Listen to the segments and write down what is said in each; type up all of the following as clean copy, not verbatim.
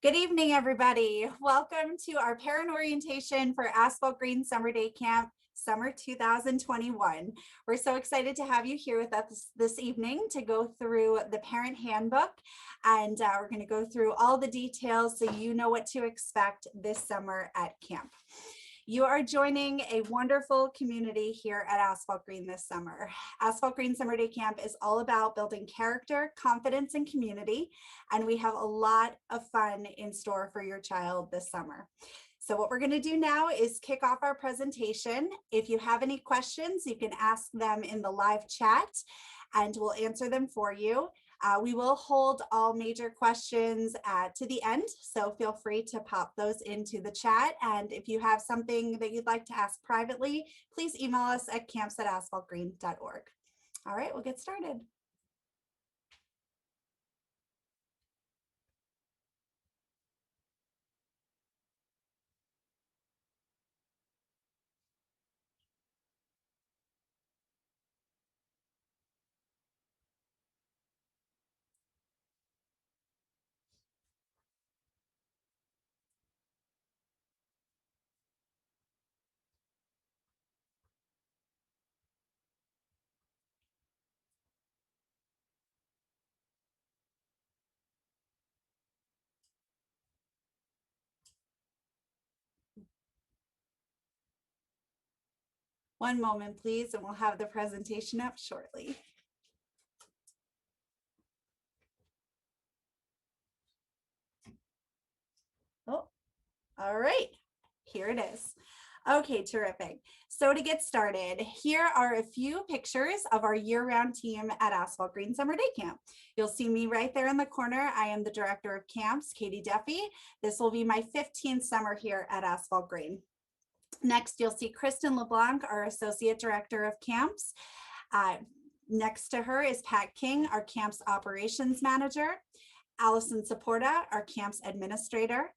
Good evening, everybody. Welcome to our parent orientation for Asphalt Green Summer Day Camp, Summer 2021. We're so excited to have you here with us this evening to go through the parent handbook, and we're going to go through all the details so you know what to expect this summer at camp. You are joining a wonderful community here at Asphalt Green this summer. Asphalt Green Summer Day Camp is all about building character, confidence, and community, and we have a lot of fun in store for your child this summer. So what we're going to do now is kick off our presentation. If you have any questions, you can ask them in the live chat, and we'll answer them for you. We will hold all major questions to the end, so feel free to pop those into the chat. And if you have something that you'd like to ask privately, please email us at camps@asphaltgreen.org. All right, we'll get started. One moment, please, and we'll have the presentation up shortly. Oh, all right, here it is. Okay, terrific. So to get started, here are a few pictures of our year-round team at Asphalt Green Summer Day Camp. You'll see me right there in the corner. I am the Director of Camps, Katie Duffy. This will be my 15th summer here at Asphalt Green. Next, you'll see Kristen LeBlanc, our Associate Director of Camps. Next to her is Pat King, our Camps Operations Manager. Allison Saporta, our Camps Administrator.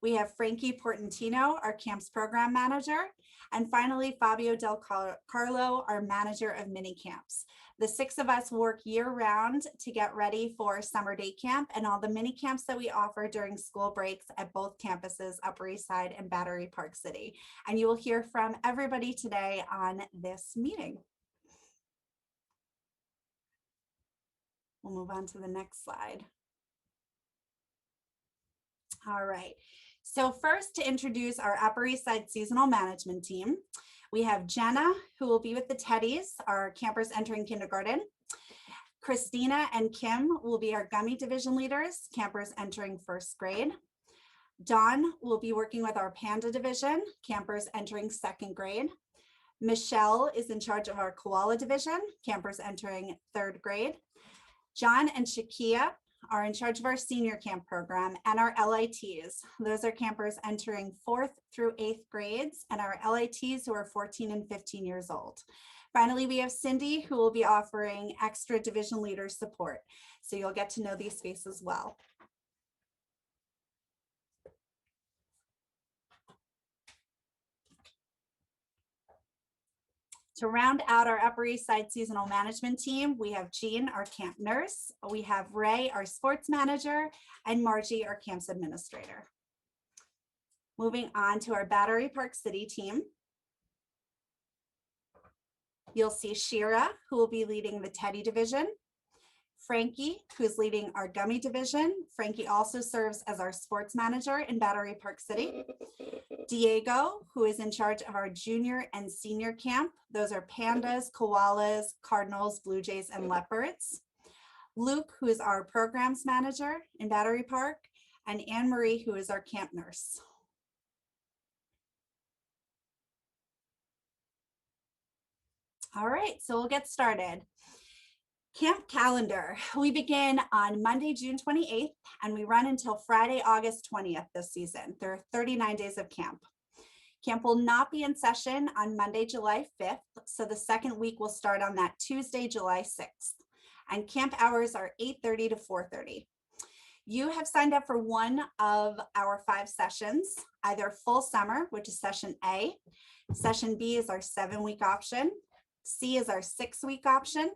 We have Frankie Portantino, our Camps Program Manager. And finally, Fabio Del Carlo, our Manager of Mini Camps. The 6 of us work year-round to get ready for Summer Day Camp and all the mini camps that we offer during school breaks at both campuses, Upper East Side and Battery Park City. And you will hear from everybody today on this meeting. We'll move on to the next slide. All right. So first, to introduce our Upper East Side seasonal management team, we have Jenna, who will be with the Teddies, our campers entering kindergarten. Christina and Kim will be our gummy division leaders, campers entering first grade. Dawn will be working with our Panda division, campers entering second grade. Michelle is in charge of our Koala division, campers entering third grade. John and Shakia are in charge of our senior camp program and our LITs. Those are campers entering 4th through 8th grades, and our LITs who are 14 and 15 years old. Finally, we have Cindy, who will be offering extra division leader support. So you'll get to know these faces well. To round out our Upper East Side seasonal management team, we have Jean, our camp nurse, we have Ray, our sports manager, and Margie, our camps administrator. Moving on to our Battery Park City team. You'll see Shira, who will be leading the Teddy division. Frankie, who's leading our gummy division. Frankie also serves as our sports manager in Battery Park City. Diego, who is in charge of our junior and senior camp. Those are pandas, koalas, cardinals, blue jays, and leopards. Luke, who is our programs manager in Battery Park, and Anne Marie, who is our camp nurse. All right, so we'll get started. Camp calendar. We begin on Monday, June 28th, and we run until Friday, August 20th this season. There are 39 days of camp. Camp will not be in session on Monday, July 5th, so the second week will start on that Tuesday, July 6th. And camp hours are 8:30 to 4:30. You have signed up for one of our 5 sessions, either full summer, which is session A. Session B is our 7-week option. C is our 6-week option.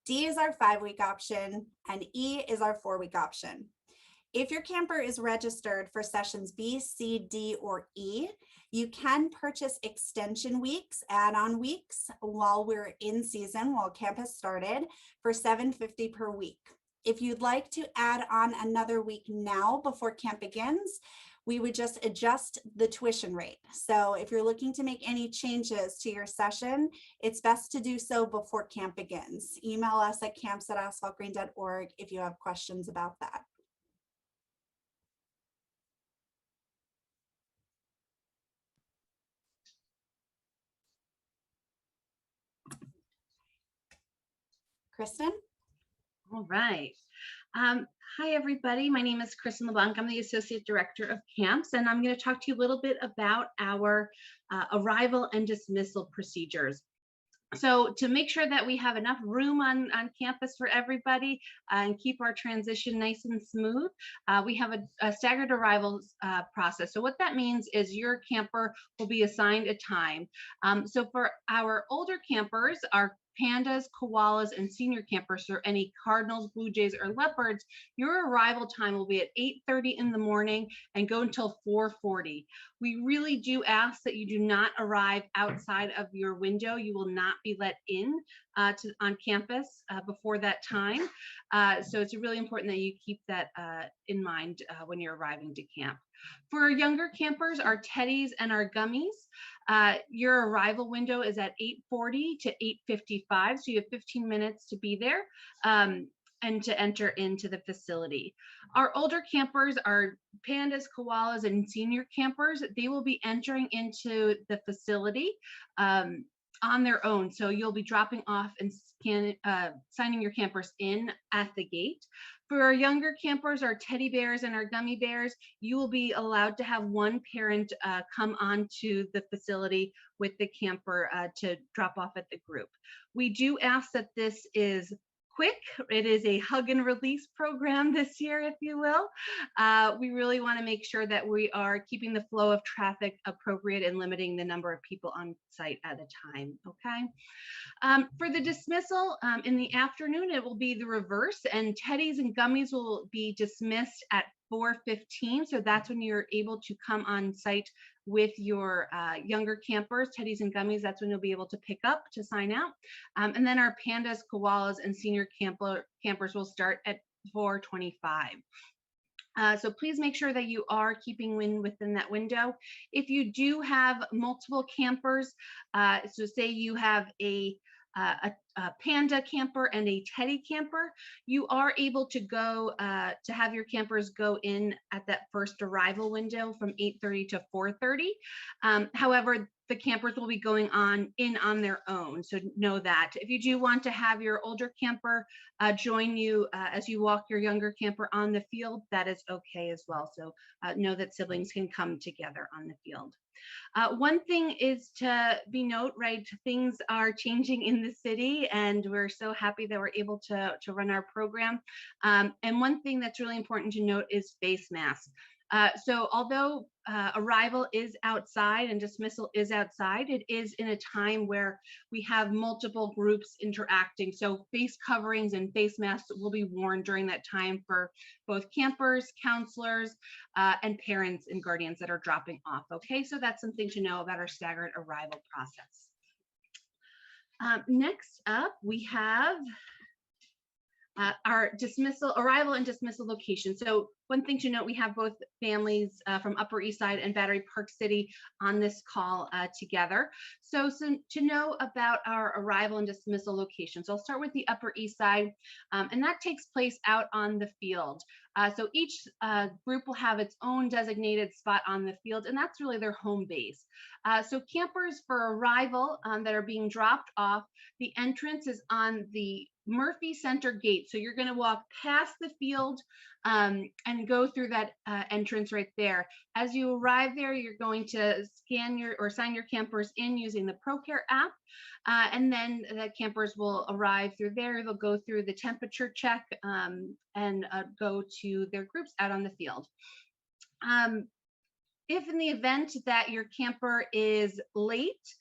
D is our 5-week option, and E is our 4-week option. If your camper is registered for sessions B, C, D, or E, you can purchase extension weeks, add-on weeks while we're in season, while camp has started, for $7.50 per week. If you'd like to add on another week now before camp begins, we would just adjust the tuition rate. So if you're looking to make any changes to your session, it's best to do so before camp begins. Email us at camps@asphaltgreen.org if you have questions about that. Kristen? All right. Hi, everybody. My name is Kristen LeBlanc. I'm the Associate Director of Camps, and I'm going to talk to you a little bit about our arrival and dismissal procedures. So to make sure that we have enough room on campus for everybody and keep our transition nice and smooth, we have a staggered arrivals process. So what that means is your camper will be assigned a time. So for our older campers, our pandas, koalas, and senior campers, or any cardinals, blue jays, or leopards, your arrival time will be at 8:30 in the morning and go until 4:40. We really do ask that you do not arrive outside of your window. You will not be let in on campus before that time. So it's really important that you keep that in mind when you're arriving to camp. For our younger campers, our teddies and our gummies, your arrival window is at 8:40 to 8:55. So you have 15 minutes to be there and to enter into the facility. Our older campers, our pandas, koalas, and senior campers, they will be entering into the facility on their own. So you'll be dropping off and signing your campers in at the gate. For our younger campers, our teddy bears and our gummy bears, you will be allowed to have one parent come onto the facility with the camper to drop off at the group. We do ask that this is quick. It is a hug and release program this year, if you will. We really want to make sure that we are keeping the flow of traffic appropriate and limiting the number of people on site at a time, okay? For the dismissal in the afternoon, it will be the reverse, and teddies and gummies will be dismissed at 4:15. So that's when you're able to come on site with your younger campers, teddies and gummies. That's when you'll be able to pick up to sign out. And then our pandas, koalas, and senior campers will start at 4:25. So please make sure that you are keeping within that window. If you do have multiple campers, so say you have a panda camper and a teddy camper, you are able to go to have your campers go in at that first arrival window from 8:30 to 4:30. However, the campers will be going on their own. So know that. If you do want to have your older camper join you as you walk your younger camper on the field, that is okay as well. So know that siblings can come together on the field. One thing is to be note, right, things are changing in the city and we're so happy that we're able to run our program. And one thing that's really important to note is face masks. So although arrival is outside and dismissal is outside, it is in a time where we have multiple groups interacting. So face coverings and face masks will be worn during that time for both campers, counselors, and parents and guardians that are dropping off. Okay, so that's something to know about our staggered arrival process. Next up, we have our arrival and dismissal location. So one thing to note, we have both families from Upper East Side and Battery Park City on this call together. So to know about our arrival and dismissal locations, I'll start with the Upper East Side, and that takes place out on the field. So each group will have its own designated spot on the field, and that's really their home base. So campers for arrival that are being dropped off, the entrance is on the Murphy Center gate. So you're going to walk past the field and go through that entrance right there. As you arrive there, you're going to scan or sign your campers in using the ProCare app. And then the campers will arrive through there. They'll go through the temperature check and go to their groups out on the field. If in the event that your camper is late,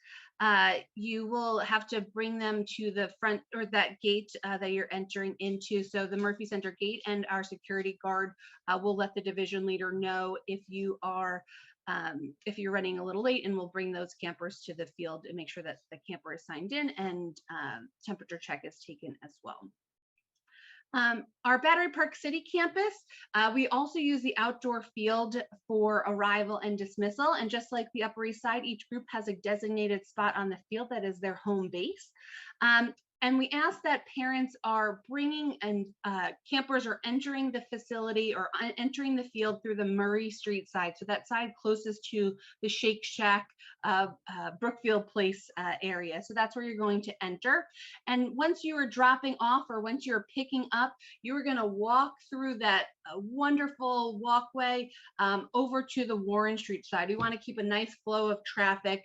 you will have to bring them to the front or that gate that you're entering into. So the Murphy Center gate, and our security guard will let the division leader know if you're running a little late, and we'll bring those campers to the field and make sure that the camper is signed in and temperature check is taken as well. Our Battery Park City campus, we also use the outdoor field for arrival and dismissal. And just like the Upper East Side, each group has a designated spot on the field that is their home base. And we ask that parents are bringing and campers are entering the facility or entering the field through the Murray Street side. So that side closest to the Shake Shack, Brookfield Place area. So that's where you're going to enter. And once you are dropping off or once you're picking up, you're going to walk through that wonderful walkway over to the Warren Street side. We want to keep a nice flow of traffic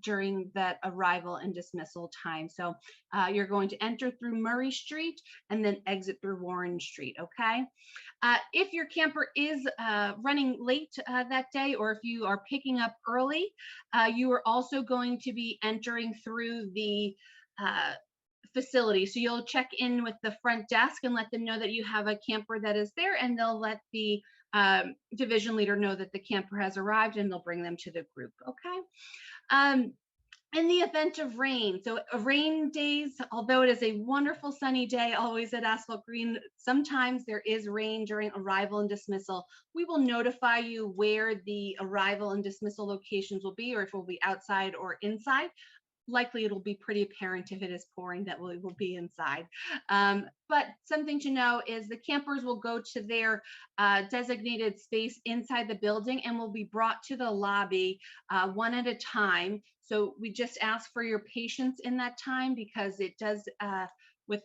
during that arrival and dismissal time. So you're going to enter through Murray Street and then exit through Warren Street, okay? If your camper is running late that day, or if you are picking up early, you are also going to be entering through the facility. So you'll check in with the front desk and let them know that you have a camper that is there, and they'll let the division leader know that the camper has arrived, and they'll bring them to the group, okay? In the event of rain, so rain days, although it is a wonderful sunny day always at Asphalt Green, sometimes there is rain during arrival and dismissal. We will notify you where the arrival and dismissal locations will be, or if it will be outside or inside. Likely it'll be pretty apparent if it is pouring that we will be inside. But something to know is the campers will go to their designated space inside the building and will be brought to the lobby one at a time. So we just ask for your patience in that time, because it does, with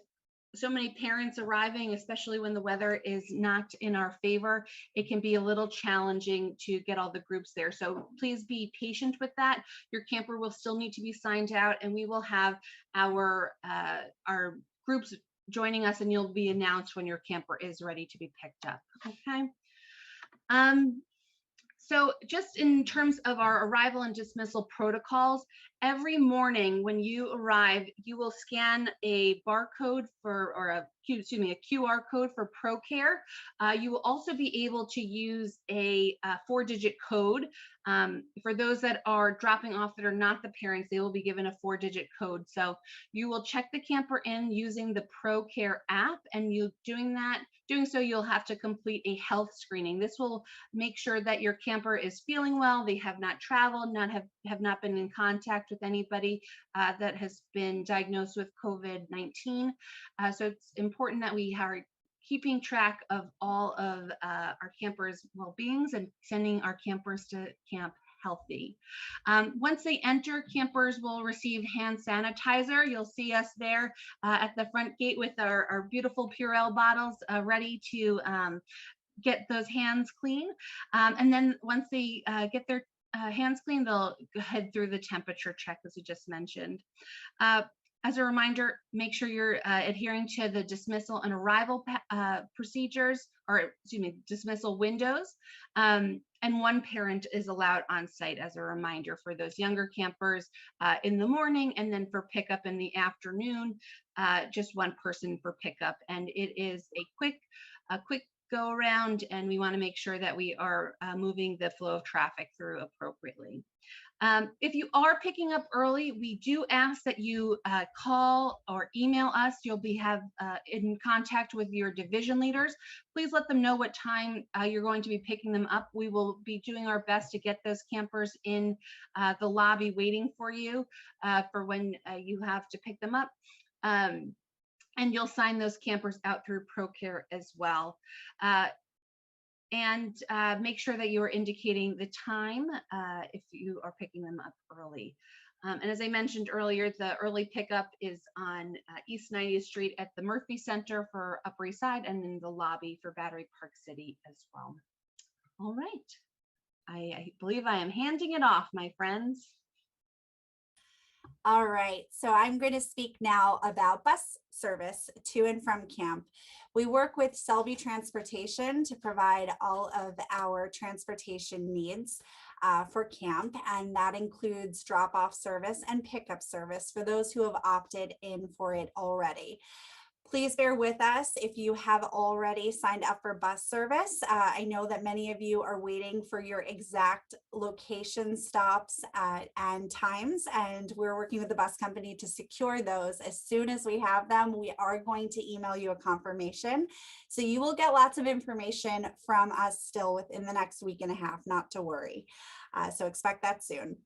so many parents arriving, especially when the weather is not in our favor, it can be a little challenging to get all the groups there. So please be patient with that. Your camper will still need to be signed out, and we will have our groups joining us, and you'll be announced when your camper is ready to be picked up, okay? So just in terms of our arrival and dismissal protocols, every morning when you arrive, you will scan a barcode or a QR code for ProCare. You will also be able to use a 4-digit code. For those that are dropping off that are not the parents, they will be given a 4-digit code. So you will check the camper in using the ProCare app, and doing so, you'll have to complete a health screening. This will make sure that your camper is feeling well, they have not traveled, have not been in contact with anybody that has been diagnosed with COVID-19. So it's important that we are keeping track of all of our campers' well-beings and sending our campers to camp healthy. Once they enter, campers will receive hand sanitizer. You'll see us there at the front gate with our beautiful Purell bottles ready to get those hands clean. And then once they get their hands clean, they'll head through the temperature check, as we just mentioned. As a reminder, make sure you're adhering to the dismissal and arrival procedures, or excuse me, dismissal windows. And one parent is allowed on site, as a reminder, for those younger campers in the morning, and then for pickup in the afternoon, just one person for pickup. And it is a quick go around, and we want to make sure that we are moving the flow of traffic through appropriately. If you are picking up early, we do ask that you call or email us. You'll be in contact with your division leaders. Please let them know what time you're going to be picking them up. We will be doing our best to get those campers in the lobby waiting for you for when you have to pick them up. And you'll sign those campers out through ProCare as well. And make sure that you are indicating the time if you are picking them up early. And as I mentioned earlier, the early pickup is on East 90th Street at the Murphy Center for Upper East Side, and in the lobby for Battery Park City as well. All right. I believe I am handing it off, my friends. All right, so I'm going to speak now about bus service to and from camp. We work with Selby Transportation to provide all of our transportation needs. for camp, and that includes drop-off service and pickup service for those who have opted in for it already. Please bear with us if you have already signed up for bus service. I know that many of you are waiting for your exact location stops and times, and we're working with the bus company to secure those. As soon as we have them, we are going to email you a confirmation. So you will get lots of information from us still within the next week and a half, not to worry. So expect that soon.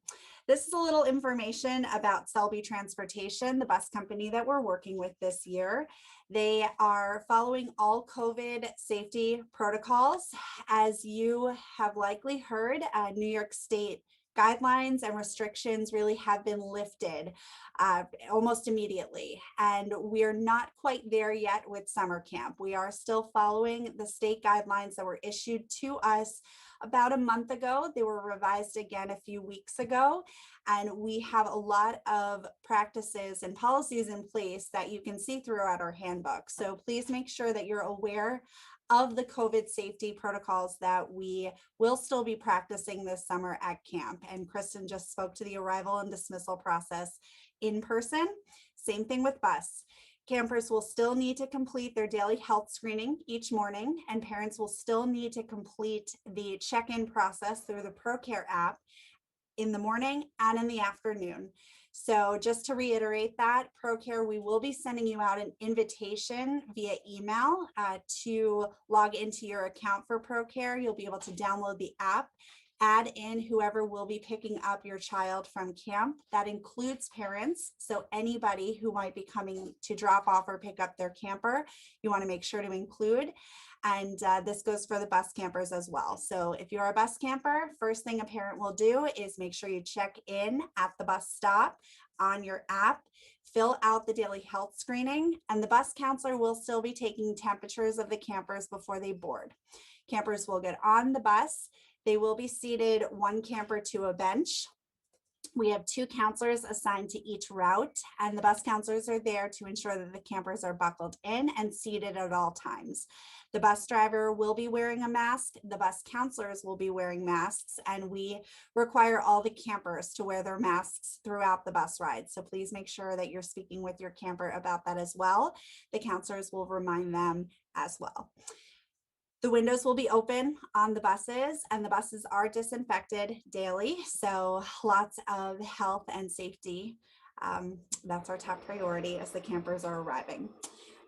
This is a little information about Selby Transportation, the bus company that we're working with this year. They are following all COVID safety protocols. As you have likely heard, New York State guidelines and restrictions really have been lifted almost immediately. And we're not quite there yet with summer camp. We are still following the state guidelines that were issued to us about a month ago. They were revised again a few weeks ago. And we have a lot of practices and policies in place that you can see throughout our handbook. So please make sure that you're aware of the COVID safety protocols that we will still be practicing this summer at camp. And Kristen just spoke to the arrival and dismissal process in person. Same thing with bus. Campers will still need to complete their daily health screening each morning, and parents will still need to complete the check-in process through the ProCare app in the morning and in the afternoon. So just to reiterate that, ProCare, we will be sending you out an invitation via email to log into your account for ProCare. You'll be able to download the app, add in whoever will be picking up your child from camp. That includes parents. So anybody who might be coming to drop off or pick up their camper, you want to make sure to include. And this goes for the bus campers as well. So if you're a bus camper, first thing a parent will do is make sure you check in at the bus stop on your app, fill out the daily health screening, and the bus counselor will still be taking temperatures of the campers before they board. Campers will get on the bus. They will be seated one camper to a bench. We have 2 counselors assigned to each route, and the bus counselors are there to ensure that the campers are buckled in and seated at all times. The bus driver will be wearing a mask. The bus counselors will be wearing masks, and we require all the campers to wear their masks throughout the bus ride. So please make sure that you're speaking with your camper about that as well. The counselors will remind them as well. The windows will be open on the buses, and the buses are disinfected daily. So lots of health and safety. That's our top priority as the campers are arriving.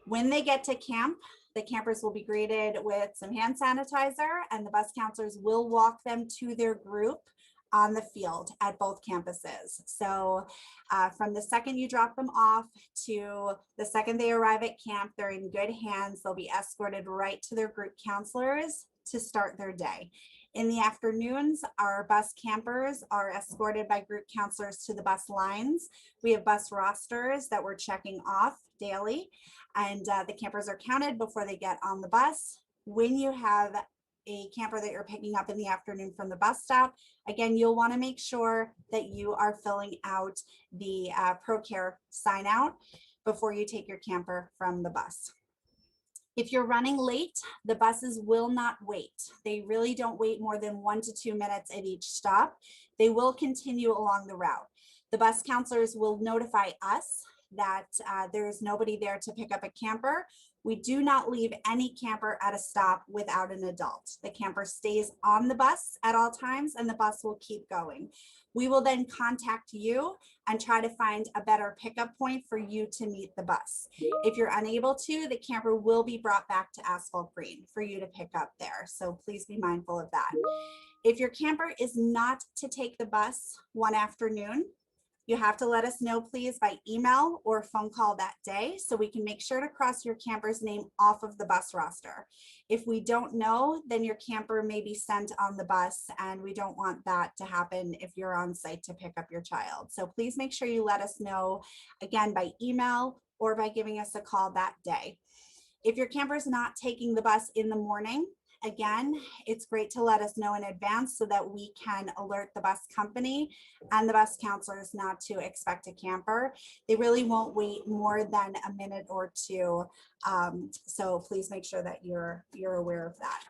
When they get to camp, the campers will be greeted with some hand sanitizer, and the bus counselors will walk them to their group on the field at both campuses. So from the second you drop them off to the second they arrive at camp, they're in good hands. They'll be escorted right to their group counselors to start their day. In the afternoons, our bus campers are escorted by group counselors to the bus lines. We have bus rosters that we're checking off daily, and the campers are counted before they get on the bus. When you have a camper that you're picking up in the afternoon from the bus stop, again, you'll want to make sure that you are filling out the ProCare sign out before you take your camper from the bus. If you're running late, the buses will not wait. They really don't wait more than 1 to 2 minutes at each stop. They will continue along the route. The bus counselors will notify us that there is nobody there to pick up a camper. We do not leave any camper at a stop without an adult. The camper stays on the bus at all times, and the bus will keep going. We will then contact you and try to find a better pickup point for you to meet the bus. If you're unable to, the camper will be brought back to Asphalt Green for you to pick up there. So please be mindful of that. If your camper is not to take the bus one afternoon, you have to let us know, please, by email or phone call that day so we can make sure to cross your camper's name off of the bus roster. If we don't know, then your camper may be sent on the bus, and we don't want that to happen if you're on site to pick up your child. So please make sure you let us know, again, by email or by giving us a call that day. If your camper is not taking the bus in the morning, again, it's great to let us know in advance so that we can alert the bus company and the bus counselors not to expect a camper. They really won't wait more than a minute or two. So please make sure that you're aware of that.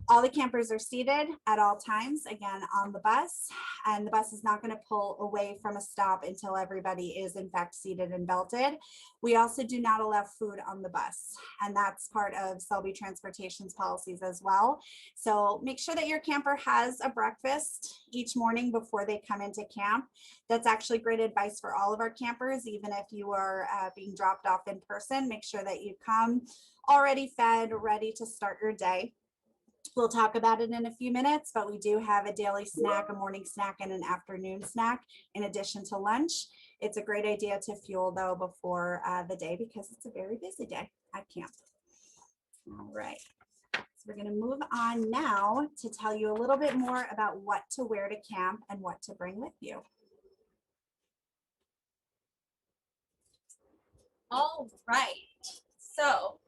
All the campers are seated at all times, again, on the bus, and the bus is not going to pull away from a stop until everybody is in fact seated and belted. We also do not allow food on the bus, and that's part of Selby Transportation's policies as well. So make sure that your camper has a breakfast each morning before they come into camp. That's actually great advice for all of our campers, even if you are being dropped off in person. Make sure that you come already fed, ready to start your day. We'll talk about it in a few minutes, but we do have a daily snack, a morning snack, and an afternoon snack in addition to lunch. It's a great idea to fuel though before the day because it's a very busy day at camp. All right, so we're going to move on now to tell you a little bit more about what to wear to camp and what to bring with you. All right, so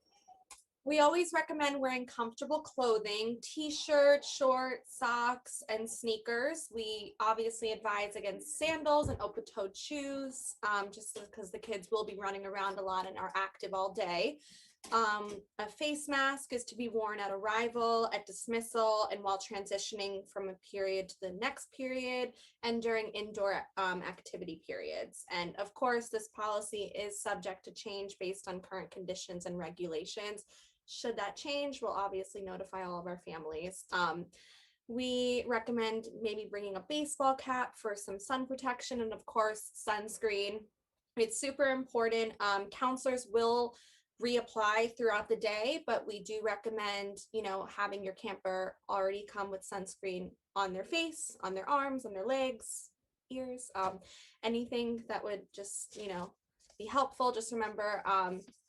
we always recommend wearing comfortable clothing, t-shirts, shorts, socks, and sneakers. We obviously advise against sandals and open-toed shoes, just because the kids will be running around a lot and are active all day. A face mask is to be worn at arrival, at dismissal, and while transitioning from a period to the next period, and during indoor activity periods. And of course, this policy is subject to change based on current conditions and regulations. Should that change, we'll obviously notify all of our families. We recommend maybe bringing a baseball cap for some sun protection, and of course, sunscreen. It's super important. Counselors will reapply throughout the day, but we do recommend, having your camper already come with sunscreen on their face, on their arms, on their legs, ears, anything that would just, be helpful. Just remember,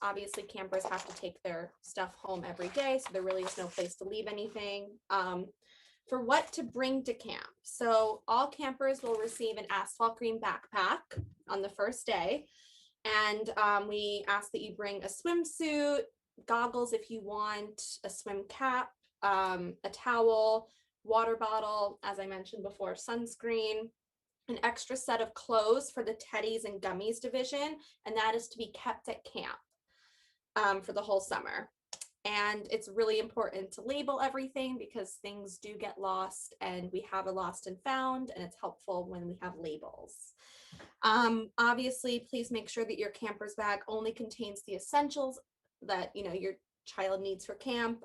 obviously campers have to take their stuff home every day, so there really is no place to leave anything. For what to bring to camp. So all campers will receive an asphalt green backpack on the first day. And we ask that you bring a swimsuit, goggles if you want, a swim cap, a towel, water bottle, as I mentioned before, sunscreen, an extra set of clothes for the teddies and gummies division, and that is to be kept at camp for the whole summer. And it's really important to label everything because things do get lost, and we have a lost and found, and it's helpful when we have labels. Obviously, please make sure that your camper's bag only contains the essentials that your child needs for camp.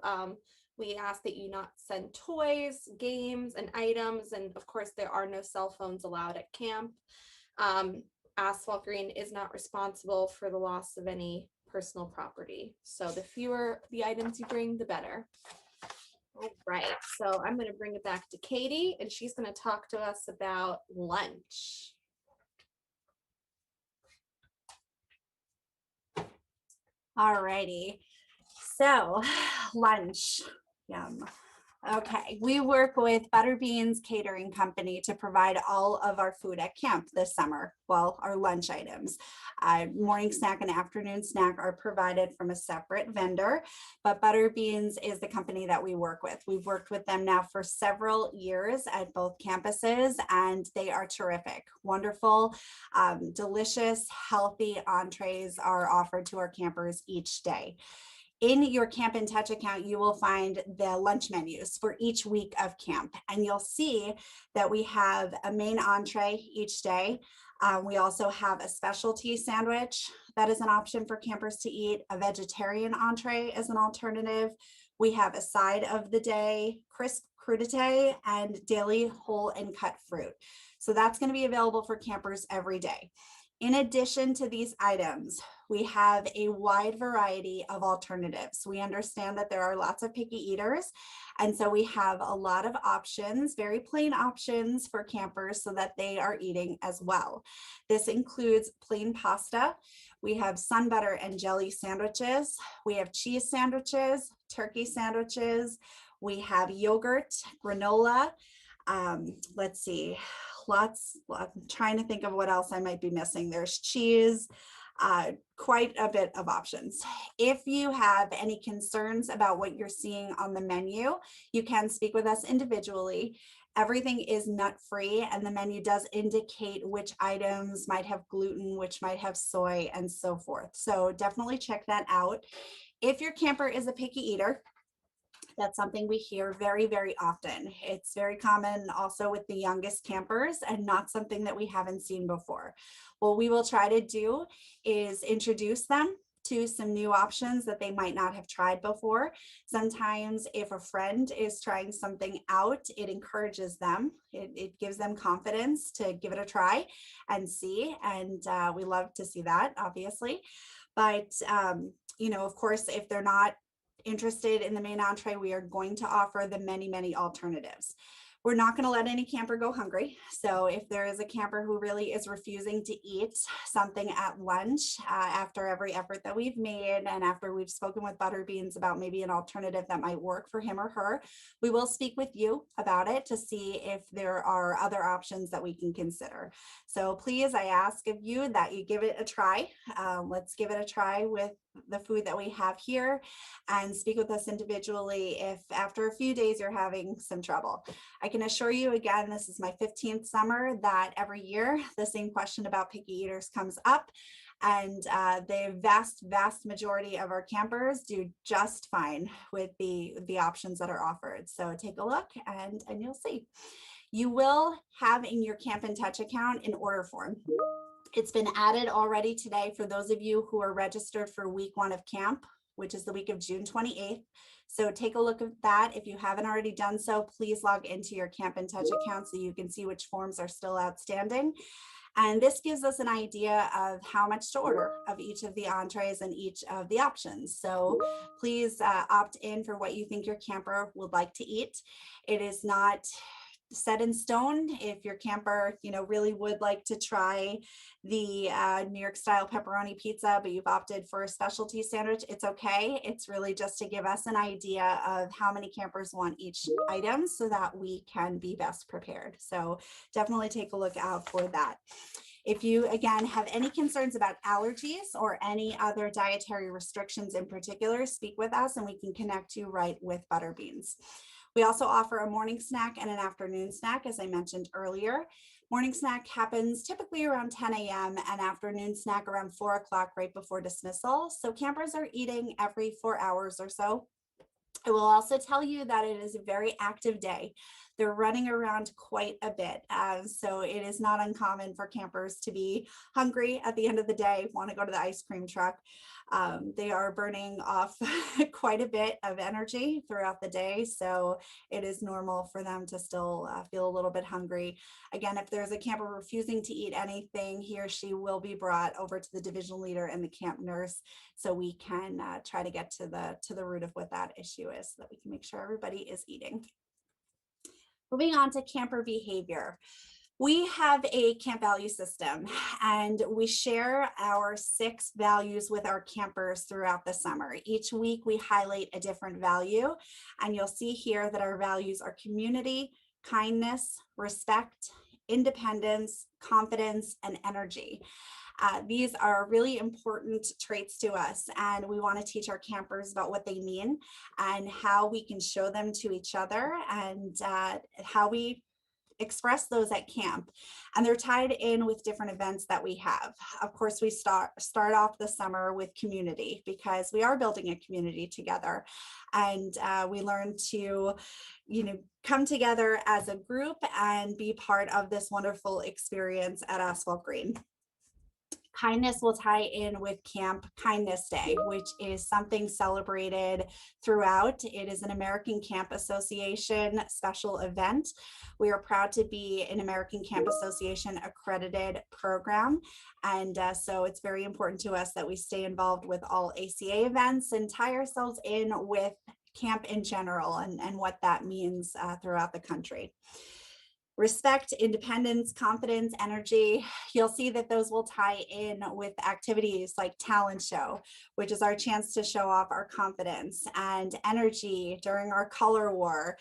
We ask that you not send toys, games, and items, and of course there are no cell phones allowed at camp. Asphalt Green is not responsible for the loss of any personal property, so the fewer the items you bring, the better. All right, so I'm going to bring it back to Katie, and she's going to talk to us about lunch. All righty, so lunch, yum. Okay, we work with Butterbeans Catering Company to provide all of our food at camp this summer. Well, our lunch items. Morning snack and afternoon snack are provided from a separate vendor, but Butterbeans is the company that we work with. We've worked with them now for several years at both campuses, and they are terrific. Wonderful, delicious, healthy entrees are offered to our campers each day. In your Camp in Touch account, you will find the lunch menus for each week of camp, and you'll see that we have a main entree each day. We also have a specialty sandwich that is an option for campers to eat. A vegetarian entree as an alternative. We have a side of the day, crisp crudité, and daily whole and cut fruit. So that's going to be available for campers every day. In addition to these items, we have a wide variety of alternatives. We understand that there are lots of picky eaters, and so we have a lot of options, very plain options for campers so that they are eating as well. This includes plain pasta. We have sun butter and jelly sandwiches. We have cheese sandwiches, turkey sandwiches. We have yogurt, granola. Let's see. I'm trying to think of what else I might be missing. There's cheese. quite a bit of options. If you have any concerns about what you're seeing on the menu, you can speak with us individually. Everything is nut-free, and the menu does indicate which items might have gluten, which might have soy, and so forth. So definitely check that out. If your camper is a picky eater, that's something we hear very, very often. It's very common also with the youngest campers and not something that we haven't seen before. What we will try to do is introduce them to some new options that they might not have tried before. Sometimes if a friend is trying something out, it encourages them. It gives them confidence to give it a try and see. And we love to see that, obviously. But, of course, if they're not interested in the main entree, we are going to offer the many, many alternatives. We're not going to let any camper go hungry. So if there is a camper who really is refusing to eat something at lunch after every effort that we've made, and after we've spoken with Butterbeans about maybe an alternative that might work for him or her, we will speak with you about it to see if there are other options that we can consider. So please, I ask of you that you give it a try. Let's give it a try with the food that we have here, and speak with us individually if after a few days you're having some trouble. I can assure you, again, this is my 15th summer, that every year the same question about picky eaters comes up, and the vast majority of our campers do just fine with the options that are offered. So take a look and you'll see. You will have in your Camp in Touch account an order form. It's been added already today for those of you who are registered for week 1 of camp, which is the week of June 28th. So take a look at that. If you haven't already done so, please log into your Camp in Touch account so you can see which forms are still outstanding. And this gives us an idea of how much to order of each of the entrees and each of the options. So please opt in for what you think your camper would like to eat. It is not set in stone. If your camper, really would like to try the New York style pepperoni pizza, but you've opted for a specialty sandwich, it's okay. It's really just to give us an idea of how many campers want each item so that we can be best prepared. So definitely take a look out for that. If you, again, have any concerns about allergies or any other dietary restrictions in particular, speak with us and we can connect you right with Butterbeans. We also offer a morning snack and an afternoon snack, as I mentioned earlier. Morning snack happens typically around 10 a.m. and afternoon snack around 4 o'clock right before dismissal. So campers are eating every 4 hours or so. I will also tell you that it is a very active day. They're running around quite a bit. So it is not uncommon for campers to be hungry at the end of the day, want to go to the ice cream truck. They are burning off quite a bit of energy throughout the day. So it is normal for them to still feel a little bit hungry. Again, if there's a camper refusing to eat anything, he or she will be brought over to the division leader and the camp nurse so we can try to get to the root of what that issue is so that we can make sure everybody is eating. Moving on to camper behavior. We have a camp value system and we share our 6 values with our campers throughout the summer. Each week we highlight a different value, and you'll see here that our values are community, kindness, respect, independence, confidence, and energy. These are really important traits to us, and we want to teach our campers about what they mean and how we can show them to each other, and how we express those at camp. And they're tied in with different events that we have. Of course, we start off the summer with community because we are building a community together, and we learn to come together as a group and be part of this wonderful experience at Asphalt Green. Kindness will tie in with Camp Kindness Day, which is something celebrated throughout. It is an American Camp Association special event. We are proud to be an American Camp Association accredited program. And so it's very important to us that we stay involved with all ACA events and tie ourselves in with camp in general and what that means throughout the country. Respect, independence, confidence, energy. You'll see that those will tie in with activities like talent show, which is our chance to show off our confidence, and energy during our color war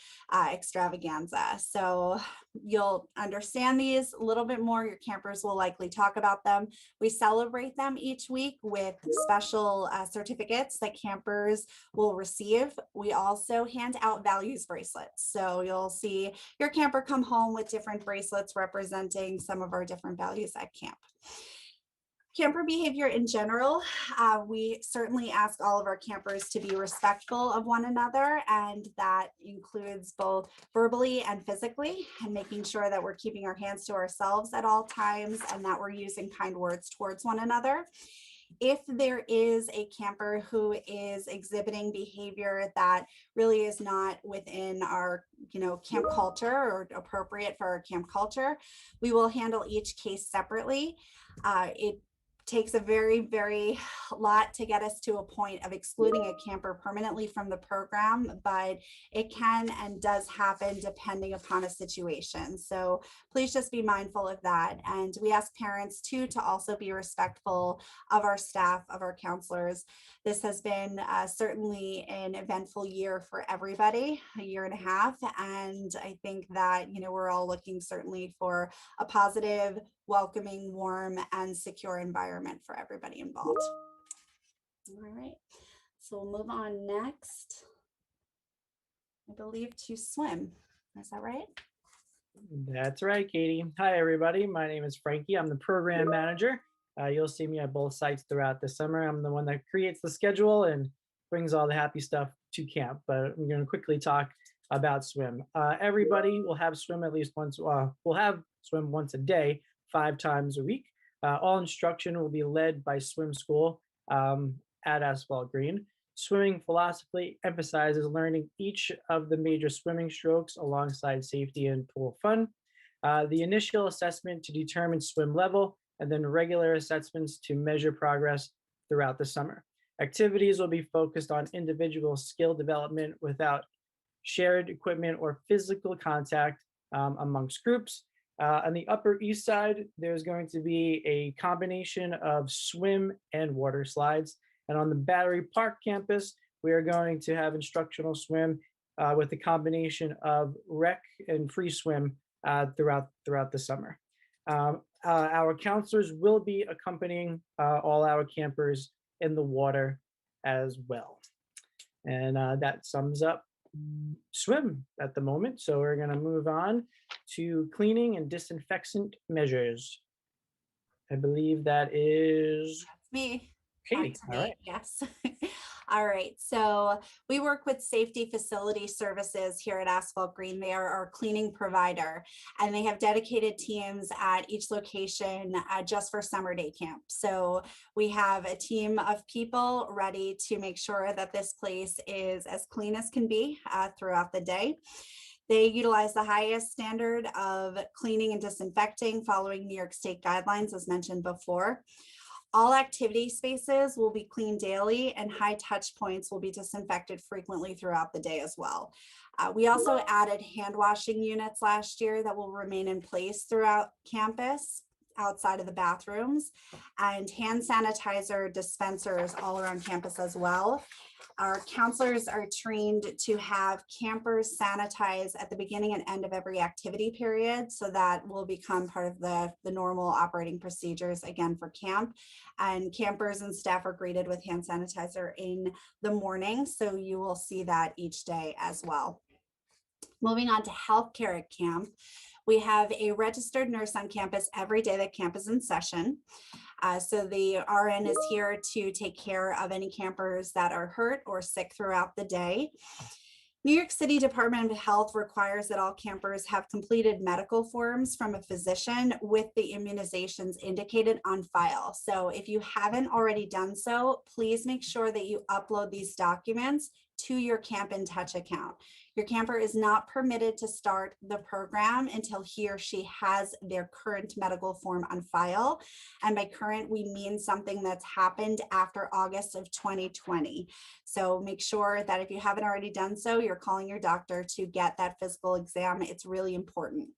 extravaganza. So You'll understand these a little bit more. Your campers will likely talk about them. We celebrate them each week with special certificates that campers will receive. We also hand out values bracelets. So you'll see your camper come home with different bracelets representing some of our different values at camp. Camper behavior in general, we certainly ask all of our campers to be respectful of one another, and that includes both verbally and physically, and making sure that we're keeping our hands to ourselves at all times and that we're using kind words towards one another. If there is a camper who is exhibiting behavior that really is not within our, camp culture or appropriate for our camp culture, we will handle each case separately. It takes a very, very lot to get us to a point of excluding a camper permanently from the program, but it can and does happen depending upon a situation. So please just be mindful of that. And we ask parents too to also be respectful of our staff, of our counselors. This has been certainly an eventful year for everybody, a year and a half. And I think that, we're all looking certainly for a positive, welcoming, warm, and secure environment for everybody involved. All right, so we'll move on next, I believe, to swim. Is that right? That's right, Katie. Hi, everybody. My name is Frankie. I'm the program manager. You'll see me at both sites throughout the summer. I'm the one that creates the schedule and brings all the happy stuff to camp, but I'm going to quickly talk about swim. Everybody will have swim at least once. We'll have swim once a day, 5 times a week. All instruction will be led by swim school at Asphalt Green. Swimming philosophy emphasizes learning each of the major swimming strokes alongside safety and pool fun. The initial assessment to determine swim level, and then regular assessments to measure progress throughout the summer. Activities will be focused on individual skill development without shared equipment or physical contact amongst groups. On the Upper East Side, there's going to be a combination of swim and water slides. And on the Battery Park campus, we are going to have instructional swim with a combination of rec and free swim throughout the summer. Our counselors will be accompanying all our campers in the water as well. And that sums up swim at the moment. So we're going to move on to cleaning and disinfectant measures. I believe that is That's me. Katie. All right. Yes. All right. So we work with Safety Facility Services here at Asphalt Green. They are our cleaning provider, and they have dedicated teams at each location just for summer day camp. So we have a team of people ready to make sure that this place is as clean as can be throughout the day. They utilize the highest standard of cleaning and disinfecting following New York State guidelines, as mentioned before. All activity spaces will be cleaned daily, and high touch points will be disinfected frequently throughout the day as well. We also added hand washing units last year that will remain in place throughout campus outside of the bathrooms, and hand sanitizer dispensers all around campus as well. Our counselors are trained to have campers sanitize at the beginning and end of every activity period. So that will become part of the normal operating procedures again for camp. And campers and staff are greeted with hand sanitizer in the morning. So you will see that each day as well. Moving on to healthcare at camp. We have a registered nurse on campus every day that camp is in session. So the RN is here to take care of any campers that are hurt or sick throughout the day. New York City Department of Health requires that all campers have completed medical forms from a physician with the immunizations indicated on file. So if you haven't already done so, please make sure that you upload these documents to your Camp in Touch account. Your camper is not permitted to start the program until he or she has their current medical form on file. And by current, we mean something that's happened after August of 2020. So make sure that if you haven't already done so, you're calling your doctor to get that physical exam. It's really important.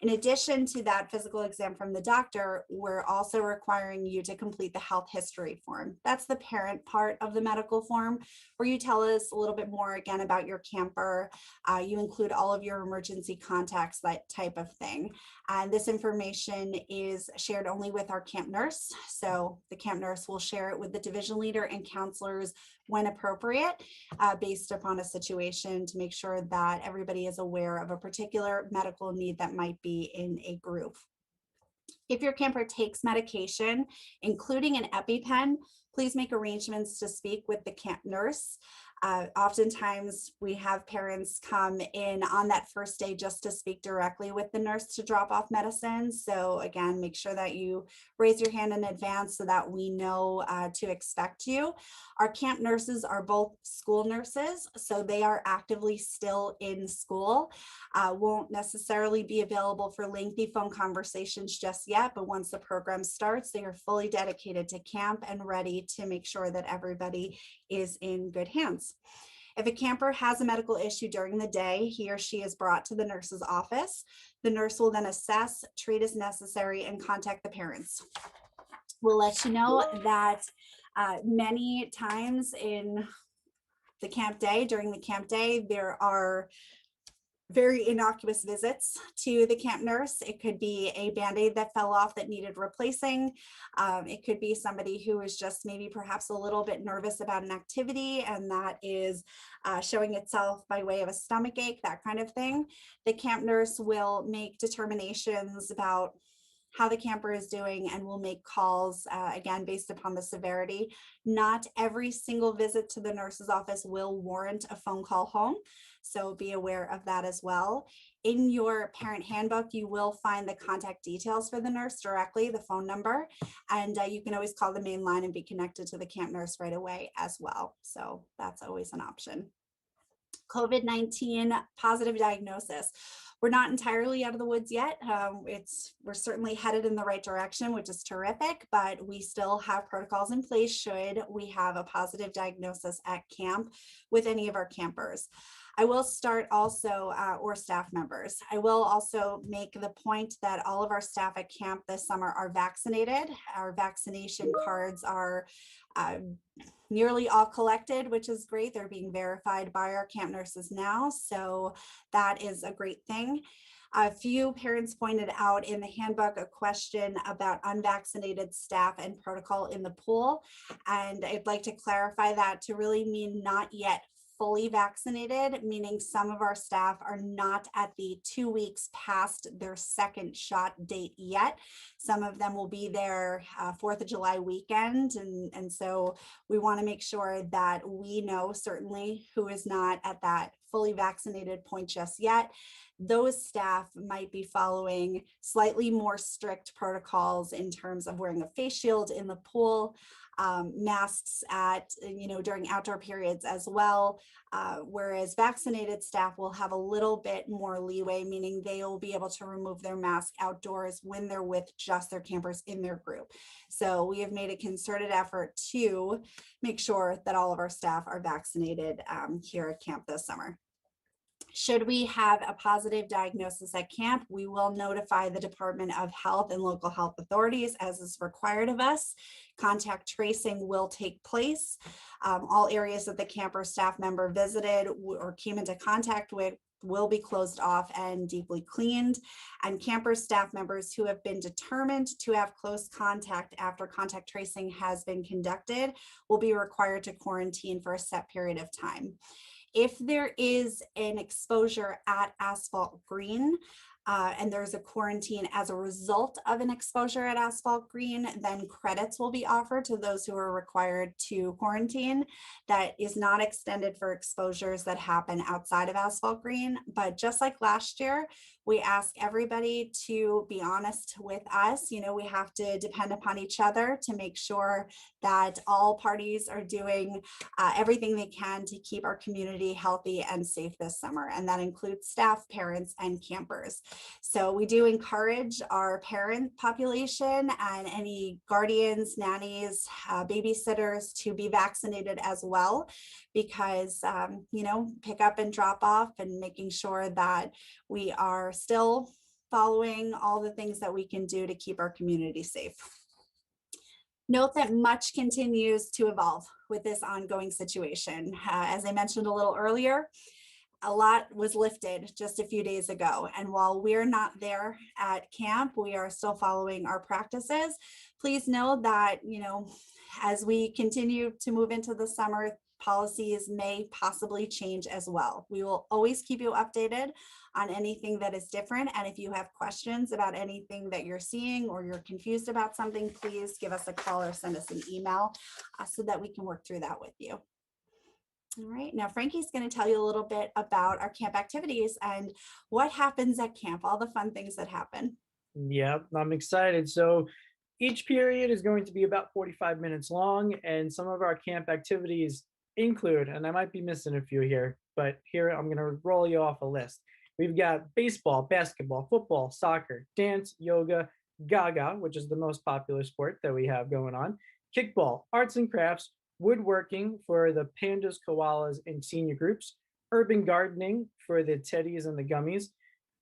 In addition to that physical exam from the doctor, we're also requiring you to complete the health history form. That's the parent part of the medical form, where you tell us a little bit more again about your camper. You include all of your emergency contacts, that type of thing. And this information is shared only with our camp nurse. So the camp nurse will share it with the division leader and counselors when appropriate, based upon a situation, to make sure that everybody is aware of a particular medical need that might be in a group. If your camper takes medication, including an EpiPen, please make arrangements to speak with the camp nurse. Oftentimes we have parents come in on that first day just to speak directly with the nurse to drop off medicines. So again, make sure that you raise your hand in advance so that we know to expect you. Our camp nurses are both school nurses, so they are actively still in school. Won't necessarily be available for lengthy phone conversations just yet, but once the program starts, they are fully dedicated to camp and ready to make sure that everybody is in good hands. If a camper has a medical issue during the day, he or she is brought to the nurse's office. The nurse will then assess, treat as necessary, and contact the parents. We'll let you know that many times in the camp day, during the camp day, there are very innocuous visits to the camp nurse. It could be a Band-Aid that fell off that needed replacing. It could be somebody who is just maybe perhaps a little bit nervous about an activity, and that is showing itself by way of a stomach ache, that kind of thing. The camp nurse will make determinations about how the camper is doing and will make calls, again, based upon the severity. Not every single visit to the nurse's office will warrant a phone call home, so be aware of that as well. In your parent handbook, you will find the contact details for the nurse directly, the phone number, and you can always call the main line and be connected to the camp nurse right away as well. So that's always an option. COVID-19 positive diagnosis. We're not entirely out of the woods yet. We're certainly headed in the right direction, which is terrific, but we still have protocols in place should we have a positive diagnosis at camp with any of our campers. I will start also, or staff members. I will also make the point that all of our staff at camp this summer are vaccinated. Our vaccination cards are nearly all collected, which is great. They're being verified by our camp nurses now, so that is a great thing. A few parents pointed out in the handbook a question about unvaccinated staff and protocol in the pool, and I'd like to clarify that to really mean not yet fully vaccinated, meaning some of our staff are not at the 2 weeks past their second shot date yet. Some of them will be there 4th of July weekend. And so we want to make sure that we know certainly who is not at that fully vaccinated point just yet. Those staff might be following slightly more strict protocols in terms of wearing a face shield in the pool, masks during outdoor periods as well, whereas vaccinated staff will have a little bit more leeway, meaning they will be able to remove their mask outdoors when they're with just their campers in their group. So we have made a concerted effort to make sure that all of our staff are vaccinated here at camp this summer. Should we have a positive diagnosis at camp, we will notify the Department of Health and local health authorities as is required of us. Contact tracing will take place. All areas that the camp or staff member visited or came into contact with will be closed off and deeply cleaned. And camper staff members who have been determined to have close contact after contact tracing has been conducted will be required to quarantine for a set period of time. If there is an exposure at Asphalt Green and there's a quarantine as a result of an exposure at Asphalt Green, then credits will be offered to those who are required to quarantine. That is not extended for exposures that happen outside of Asphalt Green. But just like last year, we ask everybody to be honest with us. You know, we have to depend upon each other to make sure that all parties are doing everything they can to keep our community healthy and safe this summer. And that includes staff, parents, and campers. So we do encourage our parent population and any guardians, nannies, babysitters to be vaccinated as well, because, pick up and drop off and making sure that we are still following all the things that we can do to keep our community safe. Note that much continues to evolve with this ongoing situation. As I mentioned a little earlier, a lot was lifted just a few days ago. And while we're not there at camp, we are still following our practices. Please know that, as we continue to move into the summer, policies may possibly change as well. We will always keep you updated on anything that is different. And if you have questions about anything that you're seeing or you're confused about something, please give us a call or send us an email so that we can work through that with you. All right, now Frankie's going to tell you a little bit about our camp activities and what happens at camp, all the fun things that happen. Yep, I'm excited. So each period is going to be about 45 minutes long, and some of our camp activities include, and I might be missing a few here, but here I'm going to roll you off a list. We've got baseball, basketball, football, soccer, dance, yoga, gaga, which is the most popular sport that we have going on, kickball, arts and crafts, woodworking for the pandas, koalas, and senior groups, urban gardening for the teddies and the gummies.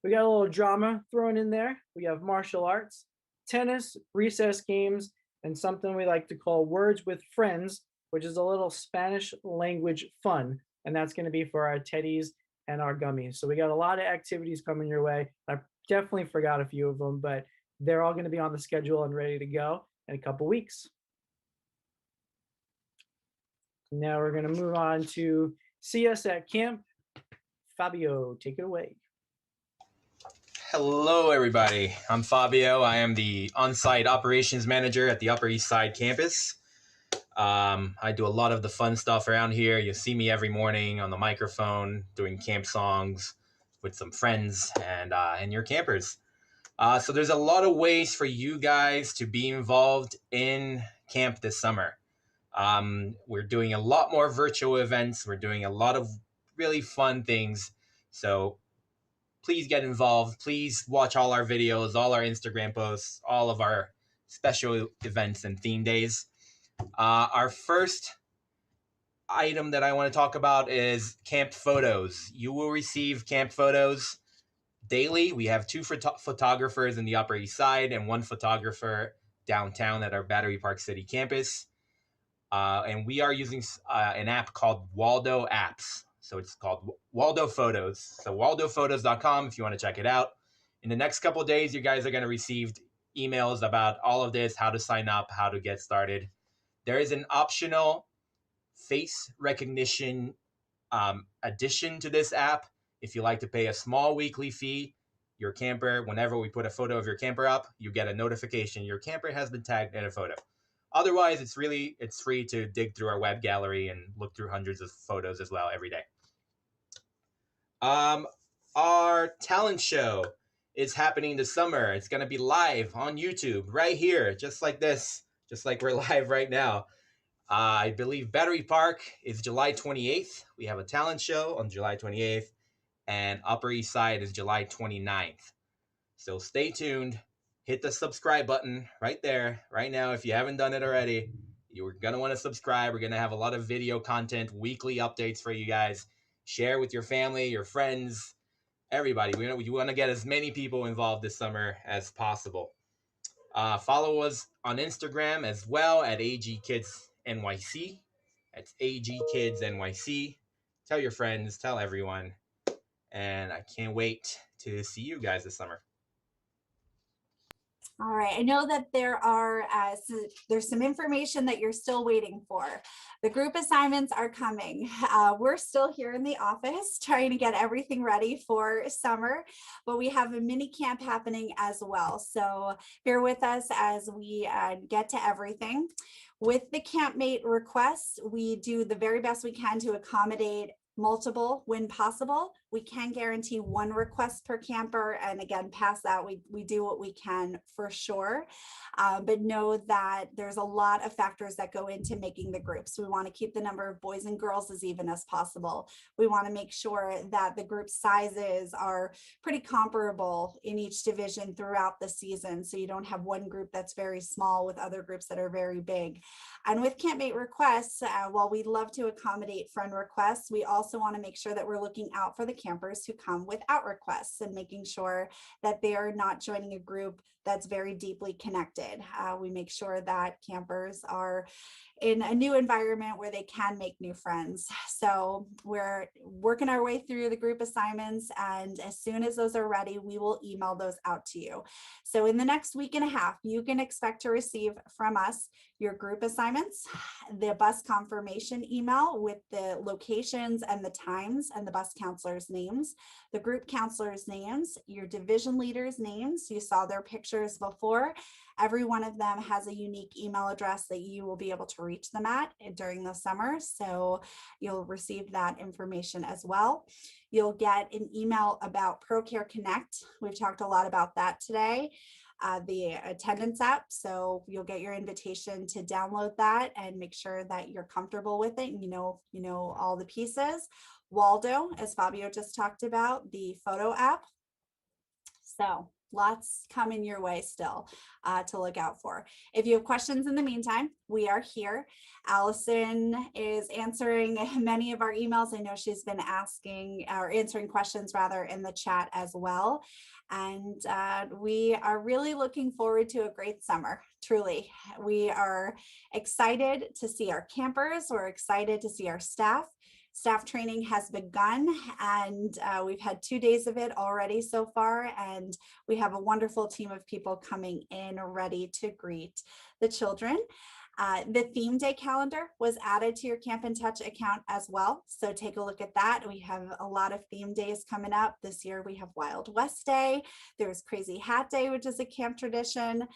We got a little drama thrown in there. We have martial arts, tennis, recess games, and something we like to call Words with Friends, which is a little Spanish language fun. And that's going to be for our teddies and our gummies. So we got a lot of activities coming your way. I definitely forgot a few of them, but they're all going to be on the schedule and ready to go in a couple weeks. Now we're going to move on to see us at camp. Fabio, take it away. Hello, everybody. I'm Fabio. I am the on-site operations manager at the Upper East Side campus. I do a lot of the fun stuff around here. You see me every morning on the microphone doing camp songs with some friends and your campers. So there's a lot of ways for you guys to be involved in camp this summer. We're doing a lot more virtual events. We're doing a lot of really fun things. So please get involved. Please watch all our videos, all our Instagram posts, all of our special events and theme days. Our first item that I want to talk about is camp photos. You will receive camp photos daily. We have 2 photographers in the Upper East Side and 1 photographer downtown at our Battery Park City campus. And we are using an app called Waldo Apps. So it's called Waldo Photos. So waldophotos.com if you want to check it out. In the next couple of days, you guys are going to receive emails about all of this, how to sign up, how to get started. There is an optional face recognition addition to this app. If you like to pay a small weekly fee, your camper, whenever we put a photo of your camper up, you get a notification your camper has been tagged in a photo. Otherwise, it's free to dig through our web gallery and look through hundreds of photos as well every day. Our talent show is happening this summer. It's going to be live on YouTube right here, just like this, just like we're live right now. I believe Battery Park is July 28th. We have a talent show on July 28th, and Upper East Side is July 29th. So stay tuned. Hit the subscribe button right there, right now. If you haven't done it already, you're going to want to subscribe. We're going to have a lot of video content, weekly updates for you guys. Share with your family, your friends, everybody. We want to get as many people involved this summer as possible. Follow us on Instagram as well at AGKidsNYC. That's AGKidsNYC. Tell your friends, tell everyone. And I can't wait to see you guys this summer. All right, I know that there's some information that you're still waiting for. The group assignments are coming. We're still here in the office trying to get everything ready for summer, but we have a mini camp happening as well. So bear with us as we get to everything. With the campmate requests, we do the very best we can to accommodate multiple when possible. We can guarantee 1 request per camper, and again, past that we do what we can for sure, but know that there's a lot of factors that go into making the groups. We want to keep the number of boys and girls as even as possible. We want to make sure that the group sizes are pretty comparable in each division throughout the season, so you don't have one group that's very small with other groups that are very big. And with campmate requests, while we love to accommodate friend requests, we also want to make sure that we're looking out for the campers who come without requests and making sure that they are not joining a group that's very deeply connected. We make sure that campers are in a new environment where they can make new friends. So we're working our way through the group assignments, and as soon as those are ready, we will email those out to you. So in the next week and a half, you can expect to receive from us your group assignments, the bus confirmation email with the locations and the times and the bus counselors' names, the group counselors' names, your division leaders' names. You saw their pictures before. Every one of them has a unique email address that you will be able to reach them at during the summer. So you'll receive that information as well. You'll get an email about ProCare Connect. We've talked a lot about that today. The attendance app. So you'll get your invitation to download that and make sure that you're comfortable with it and you know all the pieces. Waldo, as Fabio just talked about, the photo app. So lots coming your way still to look out for. If you have questions in the meantime, we are here. Allison is answering many of our emails. I know she's been asking or answering questions rather in the chat as well. And we are really looking forward to a great summer. Truly, we are excited to see our campers. We're excited to see our staff. Staff training has begun, and we've had 2 days of it already so far, and we have a wonderful team of people coming in ready to greet the children. The theme day calendar was added to your Camp in Touch account as well. So take a look at that. We have a lot of theme days coming up. This year we have Wild West Day. There's Crazy Hat Day, which is a camp tradition.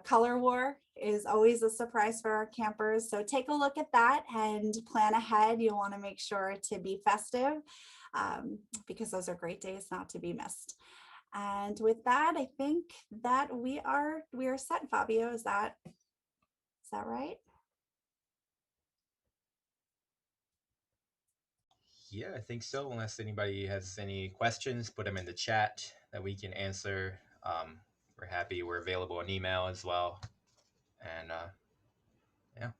Color War is always a surprise for our campers. So take a look at that and plan ahead. You want to make sure to be festive because those are great days not to be missed. And with that, I think that we are set, Fabio. Is that right? Yeah, I think so. Unless anybody has any questions, put them in the chat that we can answer. We're happy. We're available on email as well. And yeah.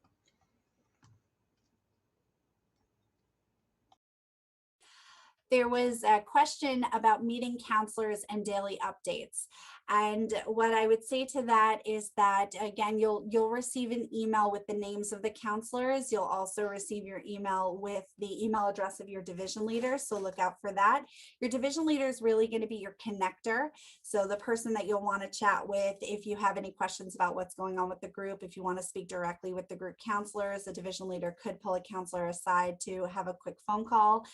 There was a question about meeting counselors and daily updates. And what I would say to that is that, again, you'll receive an email with the names of the counselors. You'll also receive your email with the email address of your division leader. So look out for that. Your division leader is really going to be your connector. So the person that you'll want to chat with if you have any questions about what's going on with the group, if you want to speak directly with the group counselors, the division leader could pull a counselor aside to have a quick phone call.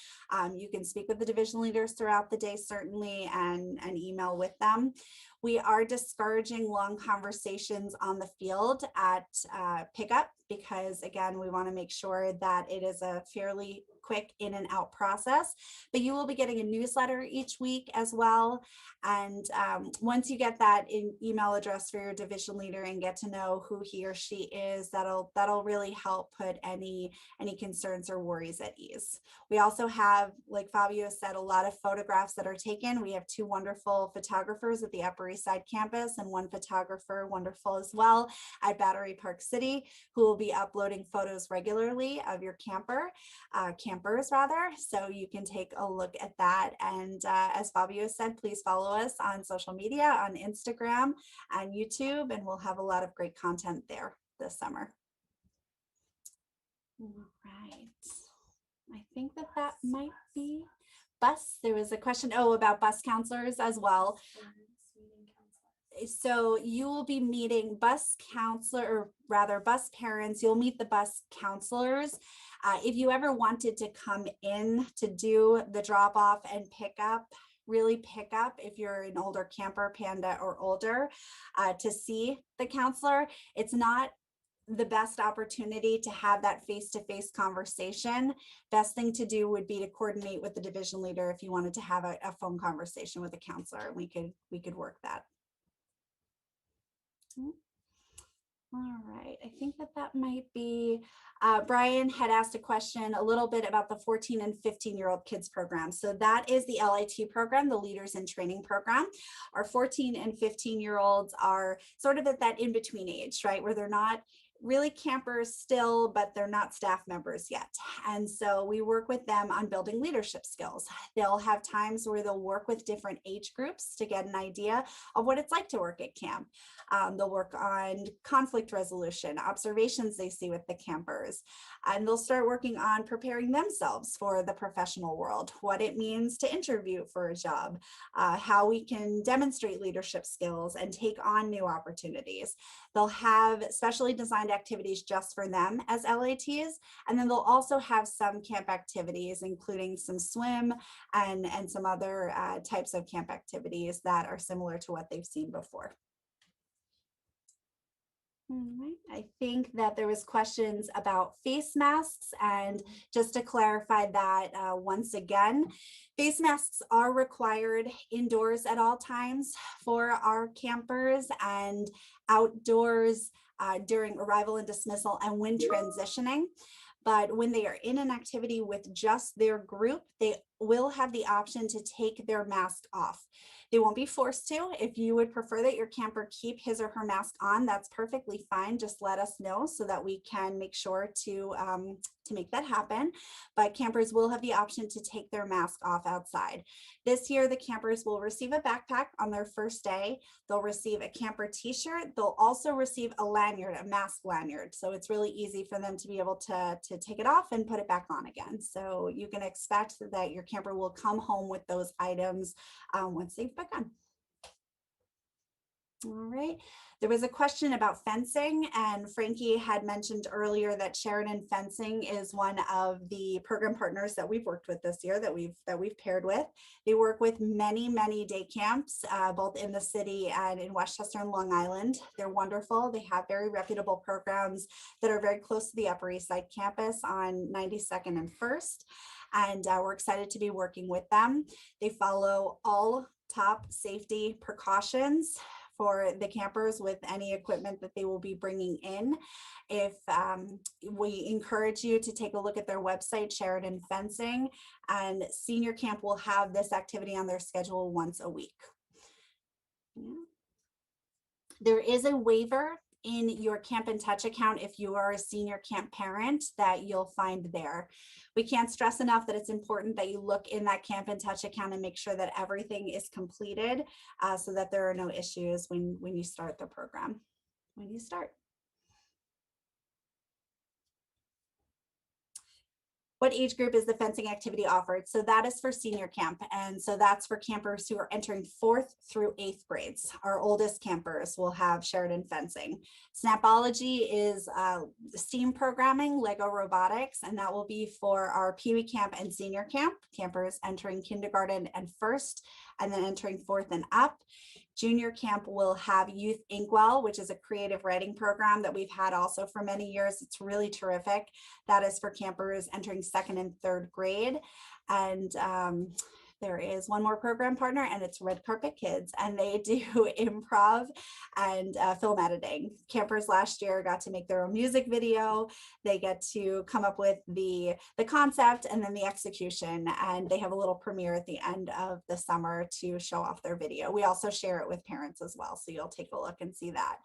You can speak with the division leaders throughout the day, certainly, and email with them. We are discouraging long conversations on the field at pickup because, again, we want to make sure that it is a fairly quick in and out process. But you will be getting a newsletter each week as well. And once you get that email address for your division leader and get to know who he or she is, that'll really help put any concerns or worries at ease. We also have, like Fabio said, a lot of photographs that are taken. We have 2 wonderful photographers at the Upper East Side campus and 1 photographer, wonderful as well, at Battery Park City, who will be uploading photos regularly of your campers rather. So you can take a look at that. And as Fabio said, please follow us on social media, on Instagram and YouTube, and we'll have a lot of great content there this summer. All right. I think that might be bus. There was a question, about bus counselors as well. So you will be meeting bus counselor, or rather bus parents. You'll meet the bus counselors. If you ever wanted to come in to do the drop off and pick up, really pick up if you're an older camper, Panda or older, to see the counselor, it's not the best opportunity to have that face-to-face conversation. Best thing to do would be to coordinate with the division leader if you wanted to have a phone conversation with a counselor. We could work that. All right, I think that might be, Brian had asked a question a little bit about the 14 and 15-year-old kids program. So that is the LIT program, the Leaders in Training program. Our 14 and 15-year-olds are sort of at that in-between age, right, where they're not really campers still, but they're not staff members yet. And so we work with them on building leadership skills. They'll have times where they'll work with different age groups to get an idea of what it's like to work at camp. They'll work on conflict resolution, observations they see with the campers, and they'll start working on preparing themselves for the professional world, what it means to interview for a job, how we can demonstrate leadership skills and take on new opportunities. They'll have specially designed activities just for them as LATs, and then they'll also have some camp activities, including some swim and some other types of camp activities that are similar to what they've seen before. All right. I think that there was questions about face masks, and just to clarify that once again, face masks are required indoors at all times for our campers and outdoors during arrival and dismissal and when transitioning. But when they are in an activity with just their group, they will have the option to take their mask off. They won't be forced to. If you would prefer that your camper keep his or her mask on, that's perfectly fine. Just let us know so that we can make sure to make that happen. But campers will have the option to take their mask off outside. This year, the campers will receive a backpack on their first day. They'll receive a camper t-shirt. They'll also receive a lanyard, a mask lanyard. So it's really easy for them to be able to take it off and put it back on again. So you can expect that your camper will come home with those items once they've begun. All right. There was a question about fencing, and Frankie had mentioned earlier that Sheridan Fencing is one of the program partners that we've worked with this year that we've paired with. They work with many day camps, both in the city and in Westchester and Long Island. They're wonderful. They have very reputable programs that are very close to the Upper East Side campus on 92nd and 1st. And we're excited to be working with them. They follow all top safety precautions for the campers with any equipment that they will be bringing in. If we encourage you to take a look at their website, Sheridan Fencing, and senior camp will have this activity on their schedule once a week. Yeah. There is a waiver in your Camp in Touch account if you are a senior camp parent that you'll find there. We can't stress enough that it's important that you look in that Camp in Touch account and make sure that everything is completed so that there are no issues when you start the program. What age group is the fencing activity offered? So that is for senior camp. And so that's for campers who are entering 4th through 8th grades. Our oldest campers will have Sheridan Fencing. Snapology is STEAM programming, Lego robotics, and that will be for our Pee Wee camp and senior camp, campers entering kindergarten and 1st, and then entering 4th and up. Junior camp will have Youth Inkwell, which is a creative writing program that we've had also for many years. It's really terrific. That is for campers entering 2nd and 3rd grade. And there is one more program partner, and it's Red Carpet Kids, and they do improv and film editing. Campers last year got to make their own music video. They get to come up with the concept and then the execution, and they have a little premiere at the end of the summer to show off their video. We also share it with parents as well, so you'll take a look and see that.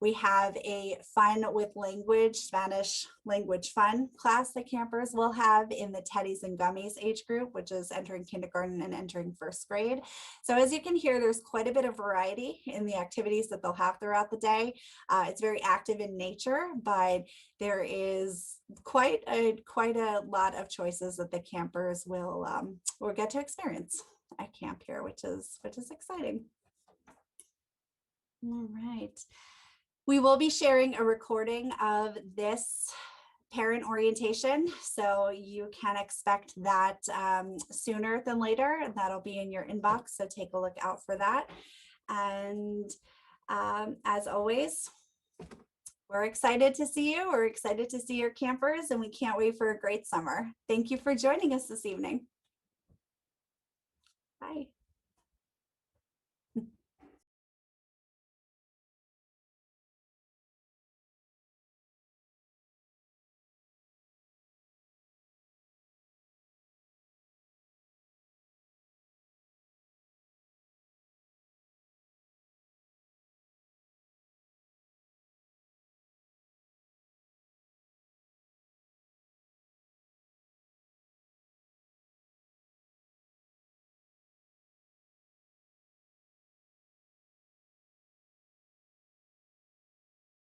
We have a fun with language, Spanish language fun class that campers will have in the Teddies and Gummies age group, which is entering kindergarten and entering 1st grade. So as you can hear, there's quite a bit of variety in the activities that they'll have throughout the day. It's very active in nature, but there is quite a lot of choices that the campers will get to experience at camp here, which is exciting. All right. We will be sharing a recording of this parent orientation, so you can expect that sooner than later. That'll be in your inbox, so take a look out for that. And as always, we're excited to see you. We're excited to see your campers, and we can't wait for a great summer. Thank you for joining us this evening. Bye.